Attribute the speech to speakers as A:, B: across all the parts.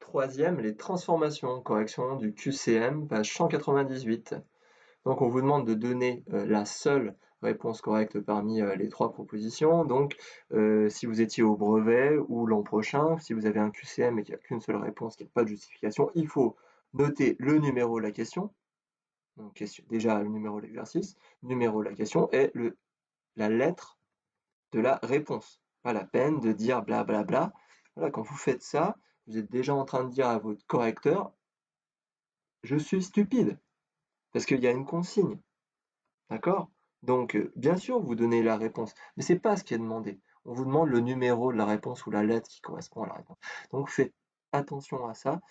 A: troisième, les transformations, correction du QCM, page 198. Donc on vous demande de donner la seule réponse correcte parmi les trois propositions. Donc si vous étiez au brevet ou l'an prochain, si vous avez un QCM et qu'il n'y a qu'une seule réponse, qu'il n'y a pas de justification, il faut noter le numéro de la question. Donc déjà le numéro de l'exercice, le numéro de la question et la lettre de la réponse. Pas la peine de dire blablabla. Bla bla. Voilà, quand vous faites ça, vous êtes déjà en train de dire à votre correcteur « Je suis stupide » parce qu'il y a une consigne. D'accord? Donc, bien sûr, vous donnez la réponse, mais c'est pas ce qui est demandé. On vous demande le numéro de la réponse ou la lettre qui correspond à la réponse. Donc, faites attention à ça.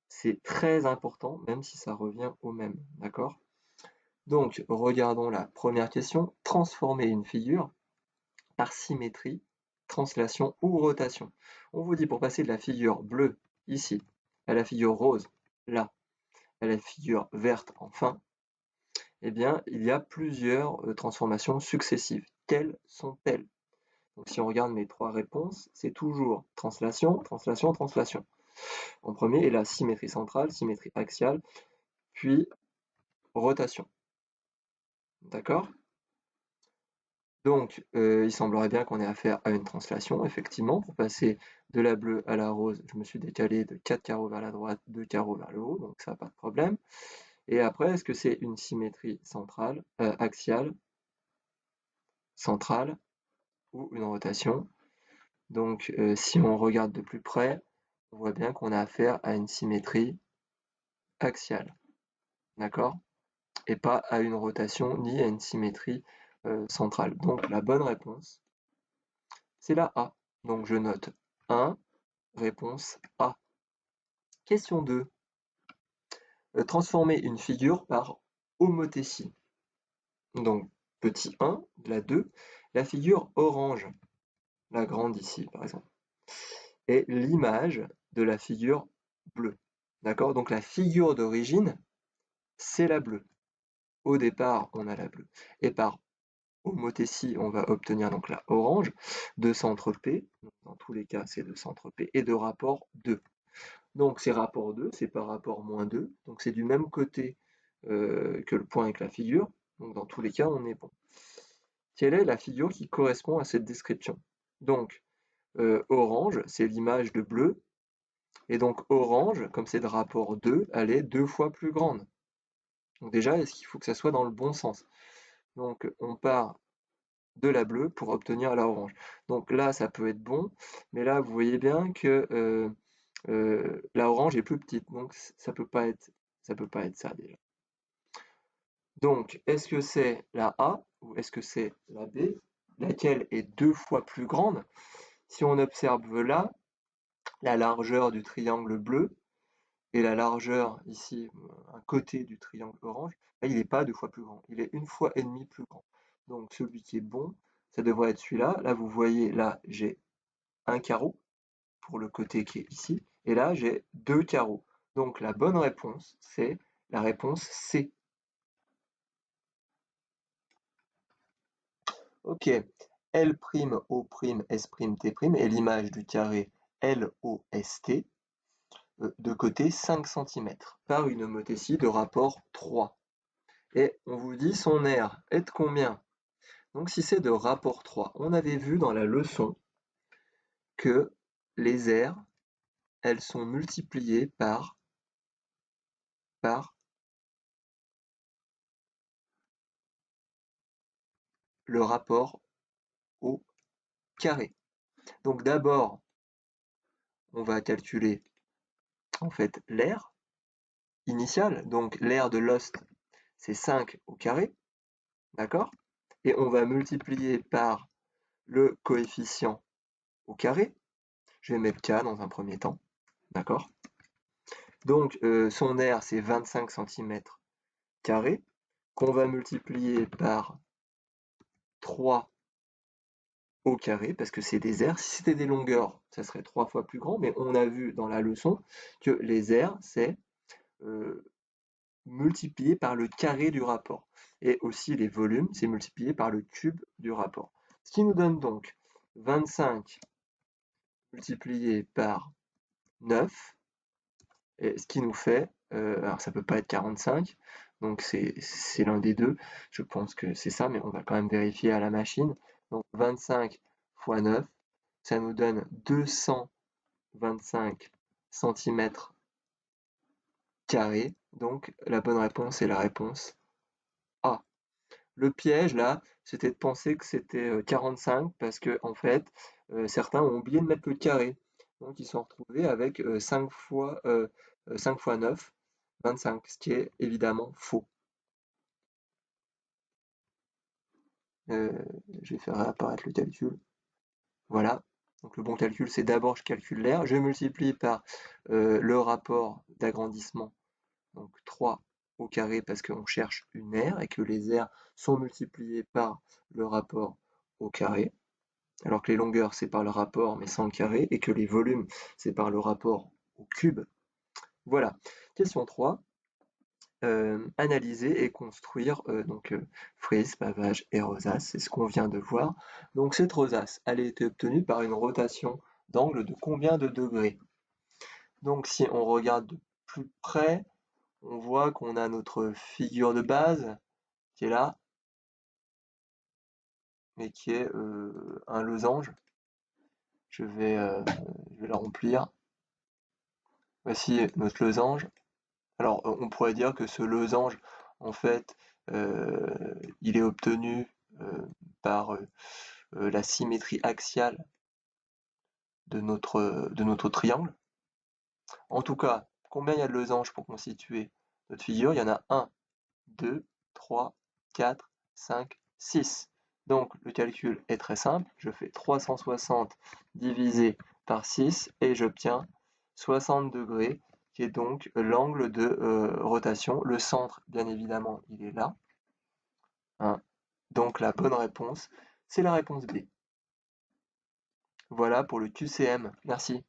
A: C'est très important, même si ça revient au même. D'accord? Donc, regardons la première question. Transformer une figure par symétrie, translation ou rotation. On vous dit pour passer de la figure bleue, ici, à la figure rose, là, à la figure verte, enfin, eh bien, il y a plusieurs transformations successives. Quelles sont-elles? Donc, si on regarde mes trois réponses, c'est toujours translation, translation, translation. En premier, et la symétrie centrale, symétrie axiale, puis rotation. D'accord? Donc, il semblerait bien qu'on ait affaire à une translation, effectivement. Pour passer de la bleue à la rose, je me suis décalé de 4 carreaux vers la droite, 2 carreaux vers le haut, donc ça n'a pas de problème. Et après, est-ce que c'est une symétrie centrale, axiale, centrale, ou une rotation? Donc, si on regarde de plus près, on voit bien qu'on a affaire à une symétrie axiale, d'accord? Et pas à une rotation ni à une symétrie centrale. Donc, la bonne réponse, c'est la A. Donc, je note 1, réponse A. Question 2. Transformer une figure par homothétie. Donc, petit 1, la 2, la figure orange, la grande ici, par exemple, est l'image de la figure bleue. D'accord? Donc, la figure d'origine, c'est la bleue. Au départ, on a la bleue. Et par homothétie, on va obtenir donc la orange de centre P. Donc, dans tous les cas, c'est de centre P et de rapport 2. Donc, c'est rapport 2, c'est par rapport moins 2. Donc, c'est du même côté que le point avec la figure. Donc, dans tous les cas, on est bon. Quelle est la figure qui correspond à cette description? Donc, orange, c'est l'image de bleu. Et donc, orange, comme c'est de rapport 2, elle est 2 fois plus grande. Donc déjà, est-ce qu'il faut que ça soit dans le bon sens? Donc, on part de la bleue pour obtenir la orange. Donc là, ça peut être bon, mais là, vous voyez bien que la orange est plus petite, donc ça peut pas être ça déjà. Donc, est-ce que c'est la A ou est-ce que c'est la B? Laquelle est 2 fois plus grande? Si on observe là, la largeur du triangle bleu et la largeur ici, un côté du triangle orange, là, il n'est pas 2 fois plus grand, il est 1 fois et demi plus grand. Donc celui qui est bon, ça devrait être celui-là. Là, vous voyez, là, j'ai un carreau pour le côté qui est ici, et là, j'ai 2 carreaux. Donc la bonne réponse, c'est la réponse C. Ok, L'O', est l'image du carré LOST de côté 5 cm par une homothétie de rapport 3. Et on vous dit son R est de combien? Donc si c'est de rapport 3, on avait vu dans la leçon que les R, elles sont multipliées par le rapport au carré. Donc d'abord, on va calculer en fait l'air initial. Donc l'air de l'ost, c'est 5 au carré, d'accord? Et on va multiplier par le coefficient au carré. Je vais mettre K dans un premier temps, d'accord? Donc son aire, c'est 25 cm carrés, qu'on va multiplier par 3 au carré, parce que c'est des aires. Si c'était des longueurs, ça serait 3 fois plus grand, mais on a vu dans la leçon que les aires, c'est multiplié par le carré du rapport. Et aussi les volumes, c'est multiplié par le cube du rapport. Ce qui nous donne donc 25 multiplié par 9, Et ce qui nous fait, alors ça peut pas être 45, donc c'est l'un des deux. Je pense que c'est ça, mais on va quand même vérifier à la machine. Donc 25 fois 9, ça nous donne 225 centimètres carrés. Donc la bonne réponse est la réponse A. Le piège là, c'était de penser que c'était 45 parce que en fait, certains ont oublié de mettre le carré. Donc ils se sont retrouvés avec 5 fois 9, 25, ce qui est évidemment faux. Euh, je vais faire réapparaître le calcul. Voilà. Donc le bon calcul, c'est d'abord je calcule l'air, je multiplie par le rapport d'agrandissement, donc 3 au carré parce qu'on cherche une aire et que les aires sont multipliées par le rapport au carré. Alors que les longueurs, c'est par le rapport, mais sans le carré, et que les volumes, c'est par le rapport au cube. Voilà. Question 3. Analyser et construire frise, pavage et rosace, c'est ce qu'on vient de voir. Donc cette rosace, elle a été obtenue par une rotation d'angle de combien de degrés? Donc si on regarde de plus près, on voit qu'on a notre figure de base qui est là, mais qui est un losange. Je vais la remplir. Voici notre losange. Alors, on pourrait dire que ce losange, en fait, il est obtenu par la symétrie axiale de notre triangle. En tout cas, combien il y a de losanges pour constituer notre figure? Il y en a 1, 2, 3, 4, 5, 6. Donc, le calcul est très simple. Je fais 360 divisé par 6 et j'obtiens 60 degrés, qui est donc l'angle de rotation. Le centre, bien évidemment, il est là. Hein. Donc, la bonne réponse, c'est la réponse B. Voilà pour le QCM. Merci.